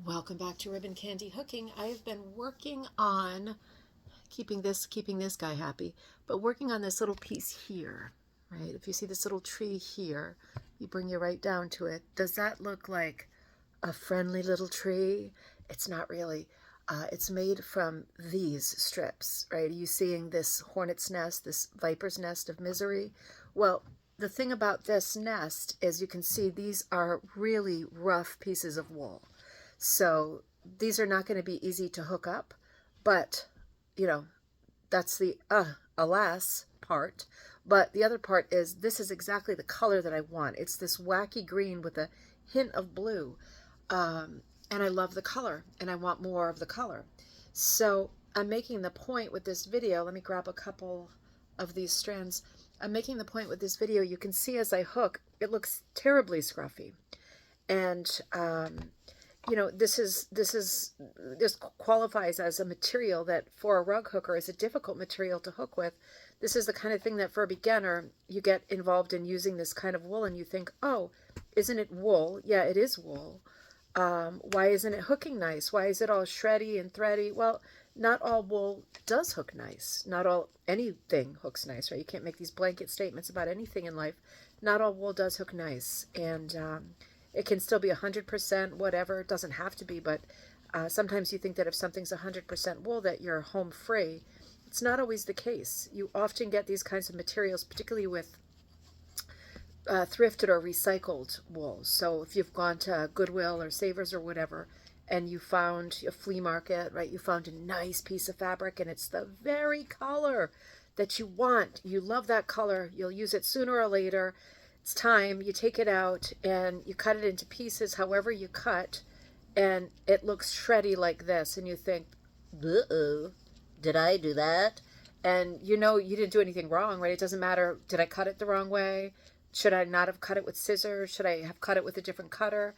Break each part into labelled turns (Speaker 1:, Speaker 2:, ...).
Speaker 1: Welcome back to Ribbon Candy Hooking. I have been working on keeping this guy happy, but working on this little piece here, right? If you see this little tree here, you bring you right down to it. Does that look like a friendly little tree? It's not really. It's made from these strips, right? Are you seeing this hornet's nest, this viper's nest of misery? Well, the thing about this nest is you can see these are really rough pieces of wool. So these are not going to be easy to hook up, but you know, that's the alas part. But the other part is this is exactly the color that I want. It's this wacky green with a hint of blue. And I love the color and I want more of the color. So I'm making the point with this video. Let me grab a couple of these strands. I'm making the point with this video. You can see as I hook, it looks terribly scruffy. And you know, this qualifies as a material that for a rug hooker is a difficult material to hook with. This is the kind of thing that for a beginner, you get involved in using this kind of wool and you think, oh, isn't it wool? Yeah, it is wool. Why isn't it hooking nice? Why is it all shreddy and thready? Well, not all wool does hook nice. Not all anything hooks nice, right? You can't make these blanket statements about anything in life. Not all wool does hook nice. And it can still be 100% whatever. It doesn't have to be, but sometimes you think that if something's 100% wool that you're home free. It's not always the case. You often get these kinds of materials, particularly with thrifted or recycled wool. So if you've gone to Goodwill or Savers or whatever, and you found a flea market, right? You found a nice piece of fabric and it's the very color that you want. You love that color. You'll use it sooner or later. It's time. You take it out and you cut it into pieces, however you cut, and it looks shreddy like this. And you think, uh-oh, did I do that? And you know you didn't do anything wrong, right? It doesn't matter. Did I cut it the wrong way? Should I not have cut it with scissors? Should I have cut it with a different cutter?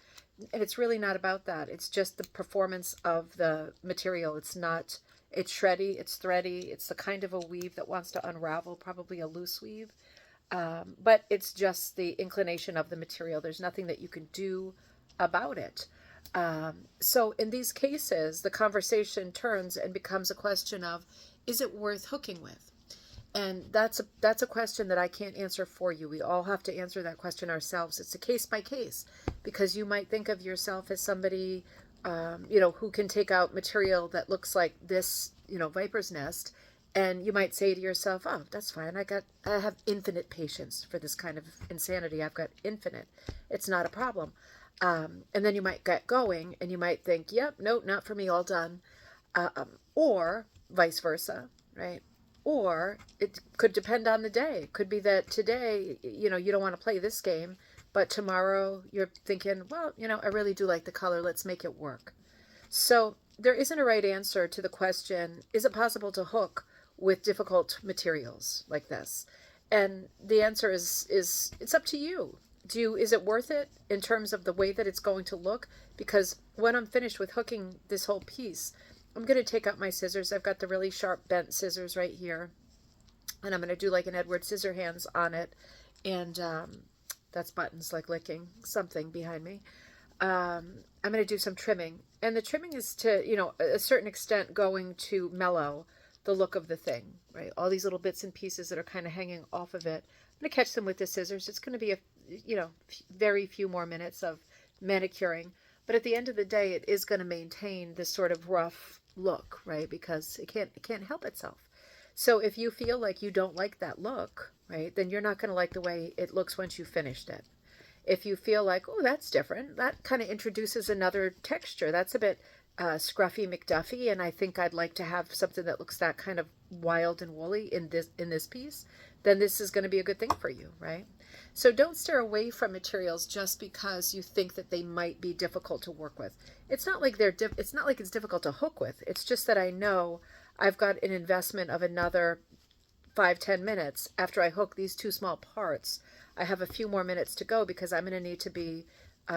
Speaker 1: And it's really not about that. It's just the performance of the material. It's shreddy, it's thready, it's the kind of a weave that wants to unravel, probably a loose weave. But it's just the inclination of the material. There's nothing that you can do about it. So in these cases, the conversation turns and becomes a question of, is it worth hooking with? And that's a question that I can't answer for you. We all have to answer that question ourselves. It's a case by case, because you might think of yourself as somebody, who can take out material that looks like this, viper's nest, and you might say to yourself, "Oh, that's fine. I have infinite patience for this kind of insanity. I've got infinite. It's not a problem." And then you might get going, and you might think, "Yep, no, not for me. All done," or vice versa, right? Or it could depend on the day. It could be that today, you don't want to play this game, but tomorrow you're thinking, well, I really do like the color. Let's make it work. So there isn't a right answer to the question, is it possible to hook with difficult materials like this? And the answer is it's up to you. Is it worth it in terms of the way that it's going to look? Because when I'm finished with hooking this whole piece, I'm going to take out my scissors. I've got the really sharp bent scissors right here. And I'm going to do like an Edward Scissorhands on it. And that's buttons like licking something behind me. I'm going to do some trimming. And the trimming is to, a certain extent going to mellow the look of the thing, right? All these little bits and pieces that are kind of hanging off of it. I'm going to catch them with the scissors. It's going to be very few more minutes of manicuring. But at the end of the day, it is going to maintain this sort of rough look, right? Because it can't help itself. So if you feel like you don't like that look, right, then you're not going to like the way it looks once you've finished it. If you feel like, oh, that's different, that kind of introduces another texture. That's a bit scruffy McDuffy, and I think I'd like to have something that looks that kind of wild and woolly in this piece, then this is going to be a good thing for you, right? So don't steer away from materials just because you think that they might be difficult to work with. It's not like it's not like it's difficult to hook with. It's just that I know I've got an investment of another 5-10 minutes after I hook these two small parts. I have a few more minutes to go because I'm going to need to be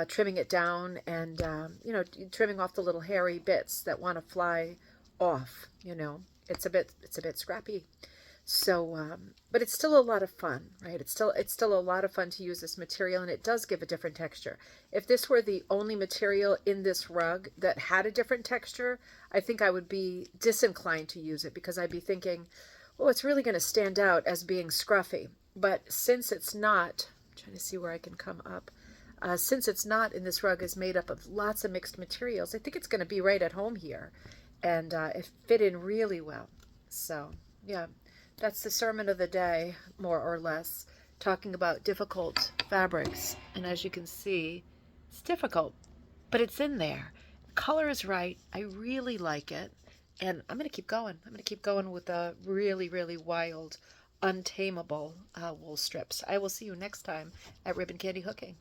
Speaker 1: trimming it down and trimming off the little hairy bits that want to fly off. It's a bit scrappy. So, but it's still a lot of fun, right? It's still a lot of fun to use this material, and it does give a different texture. If this were the only material in this rug that had a different texture, I think I would be disinclined to use it because I'd be thinking, oh, it's really going to stand out as being scruffy. But since it's not, I'm trying to see where I can come up. Since it's not, in this rug is made up of lots of mixed materials, I think it's going to be right at home here, and it fit in really well. So, yeah, that's the sermon of the day, more or less, talking about difficult fabrics. And as you can see, it's difficult, but it's in there. The color is right. I really like it. And I'm going to keep going. I'm going to keep going with the really, really wild, untamable wool strips. I will see you next time at Ribbon Candy Hooking.